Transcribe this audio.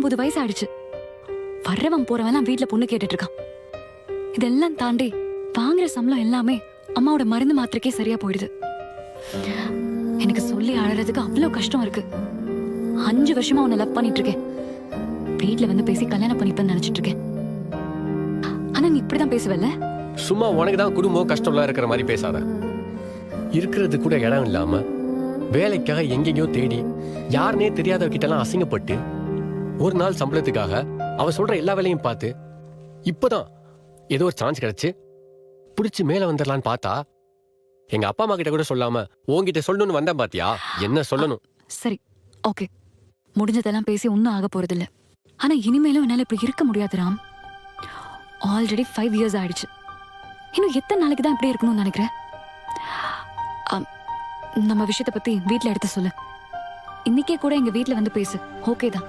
29 வயசு ஆயிடுச்சு. வர்றவன் போறவன் வீட்டுல பொண்ணு கேட்டுட்டு இருக்கான். இதெல்லாம் தாண்டி வாங்குற சம்பளம் எல்லாமே அம்மாவோட மருந்து மாத்திரைக்கே சரியா போயிடுது. எனக்கு சொல்லி அழறதுக்கு அவ்வளவு கஷ்டம் இருக்கு. 5 வருஷமா உன்னை லவ் பண்ணிட்டு இருக்கேன். வீட்டுல வந்து பேசி கல்யாணம் பண்ணிப்பேன்னு நினைச்சிட்டு இருக்கேன். ஆனா நீ இப்படிதான் பேசுவல்ல? சும்மா உனக்கு தான் குடும்பம் கஷ்டம்லாம் இருக்கிற மாதிரி பேசாத. இருக்கிறது கூட இடம் இல்லாம வேலைக்காக எங்கெங்கயோ தேடி யாருனே தெரியாதவர்கிட்ட எல்லாம் அசிங்கப்பட்டு ஒரு நாள் சம்பளத்துக்காக அவ சொல்ற எல்லா வேலையும் பார்த்து இப்பதான் ஏதோ ஒரு சான்ஸ் கிடைச்சு புடிச்சு மேல வந்துடலான்னு பார்த்தா எங்க அப்பா அம்மா கிட்ட கூட சொல்லாம உன்கிட்ட சொல்லணும்னு வந்தேன். பாத்தியா என்ன சொல்லணும்? சரி, ஓகே, முடிஞ்சதெல்லாம் பேசி ஒன்னும் ஆக போறது இல்ல. ஆனா இனிமேலும் என்னால இப்படி இருக்க முடியாது ராம். ஆல்ரெடி 5 இயர்ஸ் ஆயிடுச்சு. இன்னும் எத்தனை நாளைக்கு தான் இப்படி இருக்கணும்னு நினைக்கிறேன்? நம்ம விஷயத்தை பத்தி வீட்டுல எடுத்து சொல்லு. இன்னைக்கே கூட எங்க வீட்டுல வந்து பேசு. ஓகே தான்.